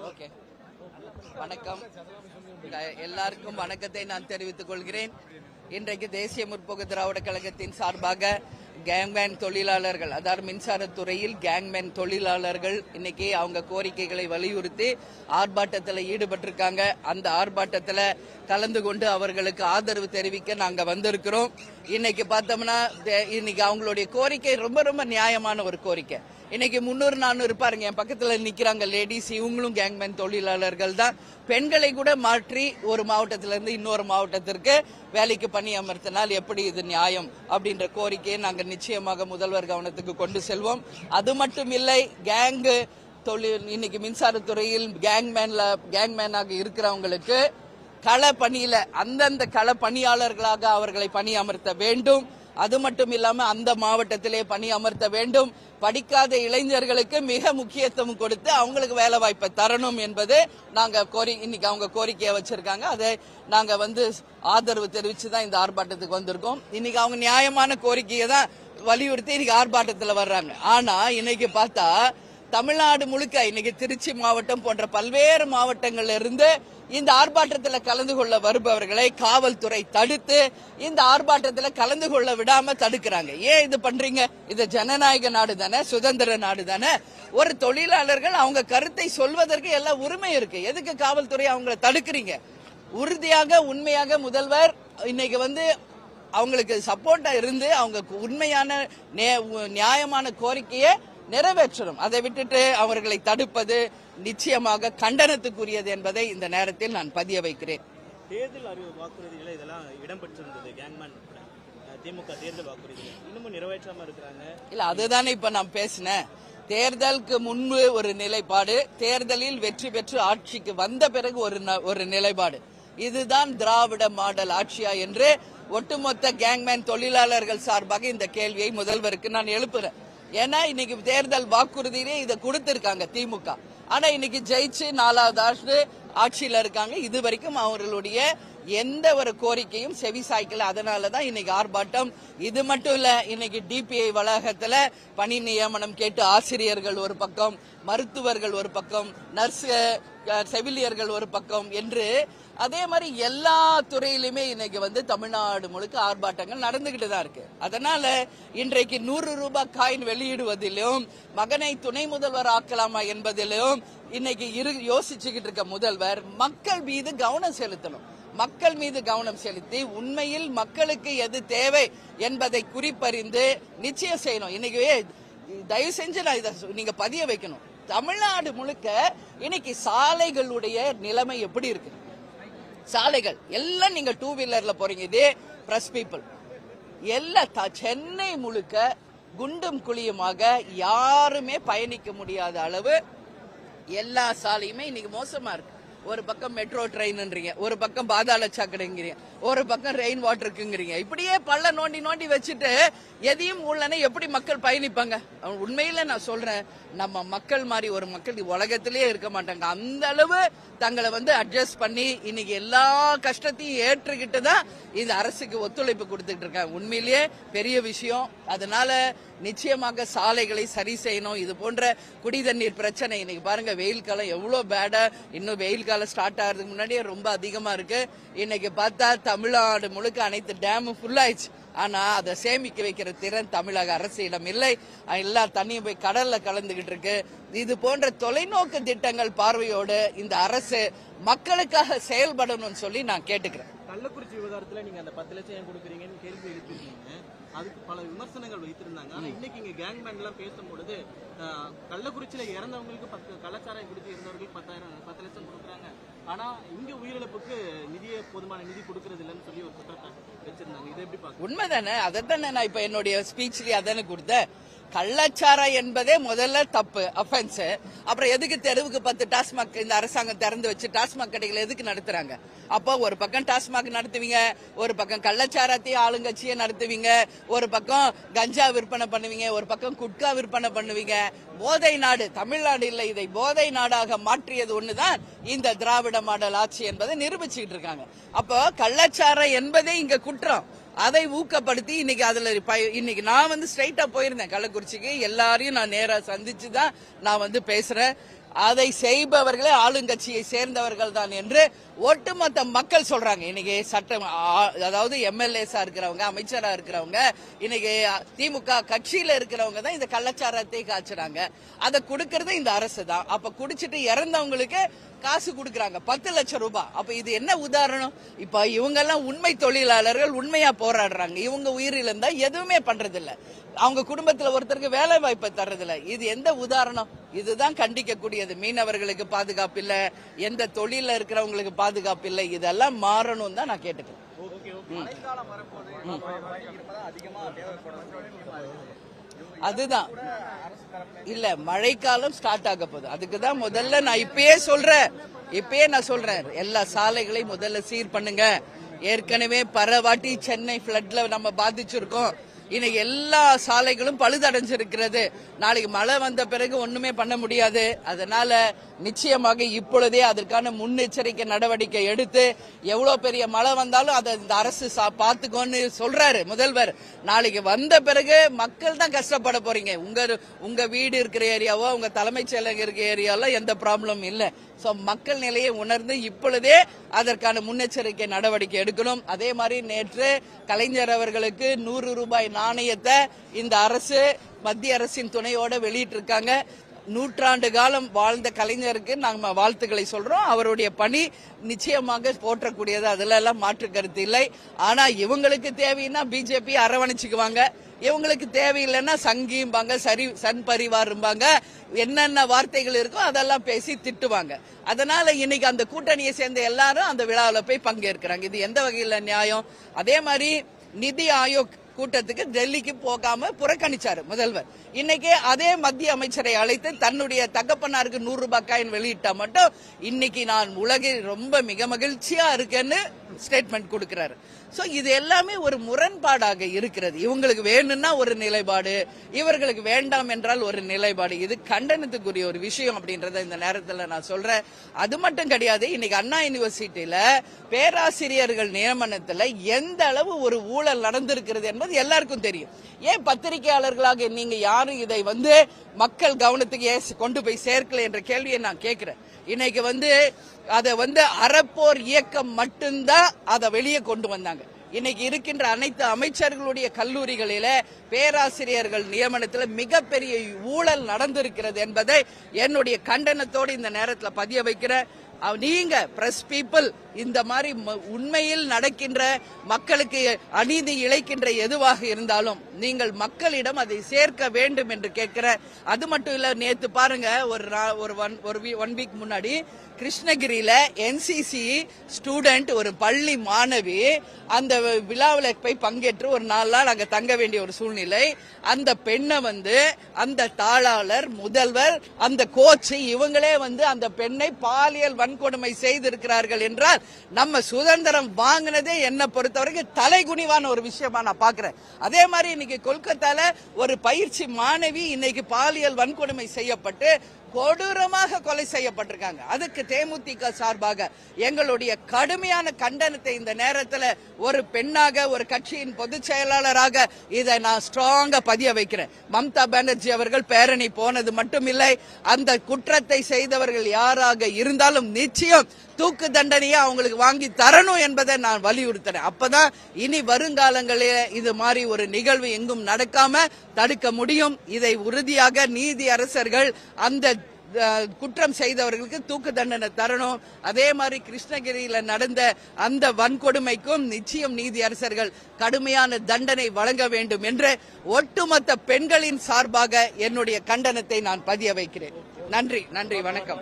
Okay, வணக்கம். எல்லாருக்கும் வணக்கத்தை நான் தெரிவித்துக் கொள்கிறேன். இன்றைக்கு தேசிய முற்போக்கு திராவிட கழகத்தின் சார்பாக கேங்மேன் தொழிலாளர்கள், அதாவது மின்சாரத்துறையில் கேங்மேன் தொழிலாளர்கள் இன்னைக்கு அவங்க கோரிக்கைகளை வலியுறுத்தி ஆர்ப்பாட்டத்தில் ஈடுபட்டிருக்காங்க. அந்த ஆர்ப்பாட்டத்தில் கலந்து கொண்டு அவர்களுக்கு ஆதரவு தெரிவிக்க நாங்க வந்திருக்கிறோம். இன்னைக்கு பார்த்தோம்னா இன்னைக்கு அவங்களுடைய கோரிக்கை ரொம்ப ரொம்ப நியாயமான ஒரு கோரிக்கை. இன்னைக்கு 300-400 பாருங்க, என் பக்கத்துல நிக்கிறாங்க லேடிஸ், இவங்களும் கேங்மேன் தொழிலாளர்கள் தான். பெண்களை கூட மாற்றி ஒரு மாவட்டத்திலிருந்து இன்னொரு மாவட்டத்திற்கு வேலைக்கு பணி அமர்த்தினால் எப்படி இது நியாயம் அப்படின்ற கோரிக்கையை நாங்கள் நிச்சயமாக முதல்வர் கவனத்துக்கு கொண்டு செல்வோம். அது மட்டும் இல்லை, கேங்கு தொழில் இன்னைக்கு மின்சாரத்துறையில் கேங்மேனாக இருக்கிறவங்களுக்கு கள பணியில அந்தந்த கள பணியாளர்களாக அவர்களை பணி அமர்த்த வேண்டும். அது மட்டும் இல்லாம அந்த மாவட்டத்திலே பணி அமர்த்த வேண்டும். படிக்காத இளைஞர்களுக்கு மிக முக்கியத்துவம் கொடுத்து அவங்களுக்கு வேலை வாய்ப்பை தரணும் என்பது நாங்க இன்னைக்கு அவங்க கோரிக்கையை வச்சிருக்காங்க. அதை நாங்க ஆதரவு தெரிவிச்சுதான் இந்த ஆர்ப்பாட்டத்துக்கு வந்திருக்கோம். இன்னைக்கு அவங்க நியாயமான கோரிக்கையை தான் வலியுறுத்தி இன்னைக்கு ஆர்ப்பாட்டத்தில் வர்றாங்க. ஆனா இன்னைக்கு பார்த்தா தமிழ்நாடு முழுக்க இன்னைக்கு திருச்சி மாவட்டம் போன்ற பல்வேறு மாவட்டங்கள்ல இருந்து இந்த ஆர்ப்பாட்டத்தில் கலந்து கொள்ள வருபவர்களை காவல்துறை தடுத்து இந்த ஆர்ப்பாட்டத்தில் கலந்து கொள்ள விடாம தடுக்கிறாங்க. ஏன் இது பண்றீங்க? இது ஜனநாயக நாடு தானே, சுதந்திர நாடு தானே. ஒரு தொழிலாளர்கள் அவங்க கருத்தை சொல்வதற்கு எல்லா உரிமை இருக்கு. எதுக்கு காவல்துறை அவங்களை தடுக்கிறீங்க? உறுதியாக உண்மையாக முதல்வர் இன்னைக்கு அவங்களுக்கு சப்போர்ட்டா இருந்து அவங்க உண்மையான நியாயமான கோரிக்கையை நிறைவேற்றணும். அதை விட்டுட்டு அவர்களை தடுப்பது நிச்சயமாக கண்டனத்துக்குரியது என்பதை இந்த நேரத்தில் நான் பதிய வைக்கிறேன். தேர்தல் அறிவு வாக்குறுதிகளை இதெல்லாம் இடம்பெற்றிருந்தது. கேங்மேன் திமுக தேர்தல் வாக்குறுதிகள் இன்னமும் நிறைவேற்றாம இருக்கிறாங்க. இல்ல, அதுதானே இப்ப நான் பேசினேன். தேர்தலுக்கு முன்பு ஒரு நிலைப்பாடு, தேர்தலில் வெற்றி பெற்று ஆட்சிக்கு வந்த பிறகு ஒரு நிலைப்பாடு. இதுதான் திராவிட மாடல் ஆட்சியா என்று ஒட்டுமொத்த கேங்மேன் தொழிலாளர்கள் சார்பாக இந்த கேள்வியை முதல்வருக்கு நான் எழுப்புறேன். ஏன்னா இன்னைக்கு தேர்தல் வாக்குறுதியிலே இதை கொடுத்திருக்காங்க திமுக. ஆனா இன்னைக்கு ஜெயிச்சு 4வது ஆட்சியில இருக்காங்க. இது வரைக்கும் அவர்களுடைய எந்த ஒரு கோரிக்கையும் செவி சாய்க்கல. அதனாலதான் இன்னைக்கு ஆர்ப்பாட்டம். இது மட்டும் இல்ல, இன்னைக்கு டிபிஐ வளாகத்துல பணி நியமனம் கேட்டு ஆசிரியர்கள் ஒரு பக்கம், மருத்துவர்கள் ஒரு பக்கம், நர்ஸ் செவிலியர்கள் ஒரு பக்கம் என்று அதே மாதிரி எல்லா துறையிலுமே இன்னைக்கு தமிழ்நாடு முழுக்க ஆர்ப்பாட்டங்கள் நடந்துகிட்டு தான் இருக்கு. அதனால இன்றைக்கு 100 ரூபாய் காயின் வெளியிடுவதிலும் மகனை துணை முதல்வர் ஆக்கலாமா என்பதிலும் இன்னைக்கு யோசிச்சுக்கிட்டு இருக்க முதல்வர் மக்கள் மீது கவனம் செலுத்தணும். மக்கள் மீது கவனம் செலுத்தி உண்மையில் மக்களுக்கு எது தேவை என்பதை குறிப்பறிந்து நிச்சயம் செய்யணும். இன்னைக்கு தயவு செஞ்சு நான் இதை நீங்க பதிய வைக்கணும். தமிழ்நாடு முழுக்க இன்னைக்கு சாலைகளுடைய நிலைமை எப்படி இருக்கு? சாலைகள் எல்லாம் நீங்க 2 வீலர்ல போறீங்க. இதே பிரஸ் பீப்புள் எல்லாம் சென்னை முழுக்க குண்டும் குழியுமாக யாருமே பயணிக்க முடியாத அளவு எல்லா சாலையுமே இன்னைக்கு மோசமா இருக்கு. ஒரு பக்கம் மெட்ரோ ட்ரெயின்ன்றீங்க, ஒரு பக்கம் பாதாள சாக்கடைங்கிறீங்க, ஒரு பக்கம் ரெயின் வாட்டருக்குங்கிறீங்க. இப்படியே பள்ள நோண்டி நோண்டி வச்சுட்டு எதையும் உள்ளன எப்படி மக்கள் பயணிப்பாங்க? உண்மையில நான் சொல்றேன், நம்ம மக்கள் மாதிரி ஒரு மக்கள் உலகத்திலேயே இருக்க மாட்டாங்க. அந்த அளவு தங்களை அட்ஜஸ்ட் பண்ணி இன்னைக்கு எல்லா கஷ்டத்தையும் ஏற்றுக்கிட்டு தான் இந்த அரசுக்கு ஒத்துழைப்பு கொடுத்துட்டு இருக்காங்க. உண்மையிலேயே பெரிய விஷயம். அதனால நிச்சயமாக சாலைகளை சரி செய்யணும். இது போன்ற குடி தண்ணீர் பிரச்சனை இன்னைக்கு பாருங்க, வெயில் காலம் எவ்வளவு பேடா, இன்னும் வெயில் காலம் ஸ்டார்ட் ஆகிறதுக்கு முன்னாடியே ரொம்ப அதிகமா இருக்கு. இன்னைக்கு பார்த்தா தமிழ்நாடு முழுக்க அனைத்து டேமும் ஃபுல் ஆயிடுச்சு. ஆனா அதை சேமிக்க வைக்கிற திறன் தமிழக அரசிடம் இல்லை. எல்லா தண்ணியும் போய் கடல்ல கலந்துகிட்டு இருக்கு. இது போன்ற தொலைநோக்கு திட்டங்கள் பார்வையோடு இந்த அரசு மக்களுக்காக செயல்படணும்னு சொல்லி நான் கேட்டுக்கிறேன். கள்ளக்குறிச்சி விவகாரத்துல நீங்க அந்த 10 லட்சம் ஏன் கொடுக்குறீங்கன்னு கேள்வி எழுப்பிருக்கீங்க. அதுக்கு பல விமர்சனங்கள் வைத்திருந்தாங்க. ஆனா இன்னைக்கு இங்க கேங்மேன் எல்லாம் பேசும்பொழுது கள்ளக்குறிச்சியில இறந்தவங்களுக்கு கள்ளச்சாராயம் குடித்து இருந்தவர்களுக்கு 10 லட்சம் கொடுக்குறாங்க. ஆனா இங்க உயிரிழப்புக்கு போதுமான நிதி கொடுக்கறது இல்லைன்னு சொல்லி ஒரு குற்றச்சாட்டு வச்சிருந்தாங்க. இதை எப்படி பாக்க? உண்மைதானே, அதைத்தானே நான் இப்ப என்னுடைய ஸ்பீச்லயே அதானே கொடுத்தேன். கள்ளச்சாராயம் என்பதே முதல்ல தப்பு, அஃபென்ஸ். அப்புறம் எதுக்கு தெருவுக்கு 10 டாஸ்மாக் இந்த அரசாங்கம் திறந்து வச்சு டாஸ்மாக் கடைகளை எதுக்கு நடத்துறாங்க? அப்போ ஒரு பக்கம் டாஸ்மாக் நடத்துவீங்க, ஒரு பக்கம் கள்ளச்சாராத்தையும் ஆளுங்கட்சியை நடத்துவீங்க, ஒரு பக்கம் கஞ்சா விற்பனை பண்ணுவீங்க, ஒரு பக்கம் குட்கா விற்பனை பண்ணுவீங்க. போதை நாடு தமிழ்நாடு இல்லை, இதை போதை நாடாக மாற்றியது ஒண்ணுதான் இந்த திராவிட மாடல் ஆட்சி என்பதை நிரூபிச்சுட்டு இருக்காங்க. அப்போ கள்ளச்சாரம் என்பதே இங்க குற்றம். அதை ஊக்கப்படுத்தி இன்னைக்கு நான் ஸ்ட்ரைட்டா போயிருந்தேன் கள்ளக்குறிச்சிக்கு. எல்லாரையும் நான் நேரா சந்திச்சுதான் நான் பேசுறேன். அதை செய்பவர்களே ஆளுங்கட்சியை சேர்ந்தவர்கள் தான் என்று ஒட்டுமொத்த மக்கள் சொல்றாங்க. இன்னைக்கு சட்டம், அதாவது எம்எல்ஏஸா இருக்கிறவங்க, அமைச்சரா இருக்கிறவங்க, இன்னைக்கு திமுக கட்சியில இருக்கிறவங்க தான் இந்த கள்ளச்சாரத்தை காய்ச்சுறாங்க. அதை கொடுக்கறது இந்த அரசு தான். அப்ப குடிச்சிட்டு இறந்தவங்களுக்கு காசு கொடுக்கறாங்க 10 லட்சம் ரூபாய். அப்ப இது என்ன உதாரணம்? இப்ப இவங்க எல்லாம் உண்மை தொழிலாளர்கள், உண்மையா போராடுறாங்க. இவங்க உயிரிழந்தா எதுவுமே பண்றது இல்ல. அவங்க குடும்பத்துல ஒருத்தருக்கு வேலை வாய்ப்பை தர்றதில்ல. இது எந்த உதாரணம்? இதுதான் கண்டிக்கக்கூடியது. மீனவர்களுக்கு பாதுகாப்பு இல்ல, எந்த தொழில இருக்கிறவங்களுக்கு பாதுகாப்பு இல்ல. இதெல்லாம் மாறணும் தான் நான் கேட்டுக்கிறேன். அதுதான் இல்ல, மழைக்காலம் ஸ்டார்ட் ஆக போகுது. அதுக்குதான் முதல்ல நான் இப்பயே சொல்றேன், எல்லா சாலைகளையும் முதல்ல சீர் பண்ணுங்க. ஏற்கனவே பரவாட்டி சென்னை பிளட்ல நம்ம பாதிச்சிருக்கோம். இன்னைக்கு எல்லா சாலைகளும் பழுதடைஞ்சிருக்கிறது. நாளைக்கு மழை வந்த பிறகு ஒண்ணுமே பண்ண முடியாது. அதனால நிச்சயமாக இப்பொழுதே அதற்கான முன்னெச்சரிக்கை நடவடிக்கை எடுத்து, எவ்வளவு பெரிய மழை வந்தாலும் அதை இந்த அரசு பாத்துக்கோன்னு சொல்றாரு முதல்வர். நாளைக்கு வந்த பிறகு மக்கள் தான் கஷ்டப்பட போறீங்க. உங்க வீடு இருக்கிற ஏரியாவோ, உங்க தலைமைச் செயலகம் இருக்கிற ஏரியாவோ எந்த ப்ராப்ளம் இல்ல. சோ மக்கள் நிலையை உணர்ந்து இப்பொழுதே அதற்கான முன்னெச்சரிக்கை நடவடிக்கை எடுக்கணும். அதே மாதிரி நேற்று கலைஞர் அவர்களுக்கு 100 ரூபாய் நாணயத்தை இந்த அரசு மத்திய அரசின் துணையோட வெளியிட்டு இருக்காங்க. 100 ஆண்டு காலம் வாழ்ந்த கலைஞருக்கு நாங்க வாழ்த்துக்களை சொல்றோம். அவருடைய பணி நிச்சயமாக போற்றக்கூடியது, அதுல எல்லாம் மாற்று கருத்து இல்லை. ஆனா இவங்களுக்கு தேவைன்னா பிஜேபி அரவணைச்சுக்குவாங்க, இவங்களுக்கு தேவையில்லைன்னா சங்கிம்பாங்க, சன் பரிவாரும்பாங்க, என்னென்ன வார்த்தைகள் இருக்கோ அதெல்லாம் பேசி திட்டுவாங்க. அதனால இன்னைக்கு அந்த கூட்டணியை சேர்ந்த எல்லாரும் அந்த விழாவில் போய் பங்கேற்கிறாங்க. இது எந்த வகையில நியாயம்? அதே மாதிரி நிதி ஆயோக் கூட்டத்துக்கு டெல்லிக்கு போகாம புறக்கணிச்சாரு முதல்வர். இன்னைக்கு அதே மத்திய அமைச்சரை அழைத்து தன்னுடைய தகப்பனாருக்கு 100 ரூபாய் காயின் வெளியிட்டா மட்டும் இன்னைக்கு நான் உலகில் ரொம்ப மிக மகிழ்ச்சியா இருக்கேன்னு ஸ்டேட்மெண்ட் கொடுக்கிறாரு. சோ இது எல்லாமே ஒரு முரண்பாடாக இருக்கிறது. இவங்களுக்கு வேணும்னா ஒரு நிலைப்பாடு, இவர்களுக்கு வேண்டாம் என்றால் ஒரு நிலைப்பாடு. இது கண்டனத்துக்குரிய ஒரு விஷயம் அப்படின்றத இந்த நேரத்தில் நான் சொல்றேன். அது மட்டும் கிடையாது, இன்னைக்கு அண்ணா யூனிவர்சிட்டியில பேராசிரியர்கள் நியமனத்துல எந்த அளவு ஒரு ஊழல் நடந்திருக்கிறது என்பது எல்லாருக்கும் தெரியும். ஏன் பத்திரிகையாளர்களாக நீங்க யாரும் இதை மக்கள் கவனத்துக்கு கொண்டு போய் சேர்க்கல என்ற கேள்வியை நான் கேட்கிறேன். இன்னைக்கு அதை அறப்போர் இயக்கம் மட்டும்தான் அதை வெளியே கொண்டு வந்தாங்க. இன்னைக்கு இருக்கின்ற அனைத்து அமைச்சர்களுடைய கல்லூரிகளில பேராசிரியர்கள் நியமனத்தில் மிகப்பெரிய ஊழல் நடந்திருக்கிறது என்பதை என்னுடைய கண்டனத்தோடு இந்த நேரத்தில் பதிய வைக்கிறேன். நீங்க பிரஸ் பீப்புள் இந்த மாதிரி உண்மையில் நடக்கின்ற, மக்களுக்கு அநீதி இழைக்கின்ற எதுவாக இருந்தாலும் நீங்கள் மக்களிடம் அதை சேர்க்க வேண்டும் என்று கேட்கிற. அது மட்டும் இல்ல, நேத்து பாருங்க, ஒரு 1 வீக் முன்னாடி கிருஷ்ணகிரியில என்சிசி ஸ்டூடெண்ட், ஒரு பள்ளி மாணவி அந்த விழாவில் போய் பங்கேற்று ஒரு 4 நாள் அங்க தங்க வேண்டிய ஒரு சூழ்நிலை. அந்த பெண்ணை அந்த தாளாளர், முதல்வர், அந்த கோச் இவங்களே அந்த பெண்ணை பாலியல் வன்கொடுமை செய்திருக்கிறார்கள் என்றால் நம்ம சுதந்திரம் வாங்கினதே என்ன பொறுத்தவரைக்கும் தலைகுனிவான ஒரு விஷயமா நான் பாக்குறேன். அதே மாதிரி இன்னைக்கு கொல்கத்தால ஒரு பயிற்சி மாணவி இன்னைக்கு பாலியல் வன்கொடுமை செய்யப்பட்டு கொடூரமாக கொலை செய்யப்பட்டிருக்காங்க. அதுக்கு தேமுதிக சார்பாக எங்களுடைய கடுமையான கண்டனத்தை இந்த நேரத்தில் ஒரு பெண்ணாக, ஒரு கட்சியின் பொதுச் செயலாளராக இதை நான் ஸ்ட்ராங்கா பதிய வைக்கிறேன். மம்தா பானர்ஜி அவர்கள் பேரணி போனது மட்டுமில்லை, அந்த குற்றத்தை செய்தவர்கள் யாராக இருந்தாலும் நிச்சயம் தூக்கு தண்டனையை அவங்களுக்கு வாங்கி தரணும் என்பதை நான் வலியுறுத்துறேன். அப்பதான் இனி வருங்காலங்களில் இது மாதிரி ஒரு நிகழ்வு எங்கும் நடக்காம தடுக்க முடியும். இதை உறுதியாக நீதி அரசர்கள் அந்த குற்றம் செய்தவர்களுக்கு தூக்கு தண்டனை தரணும். அதே மாதிரி கிருஷ்ணகிரியில நடந்த அந்த வன்கொடுமைக்கும் நிச்சயம் நீதி அரசர்கள் கடுமையான தண்டனை வழங்க வேண்டும் என்று ஒட்டுமொத்த பெண்களின் சார்பாக என்னுடைய கண்டனத்தை நான் பதிய வைக்கிறேன். நன்றி, வணக்கம்.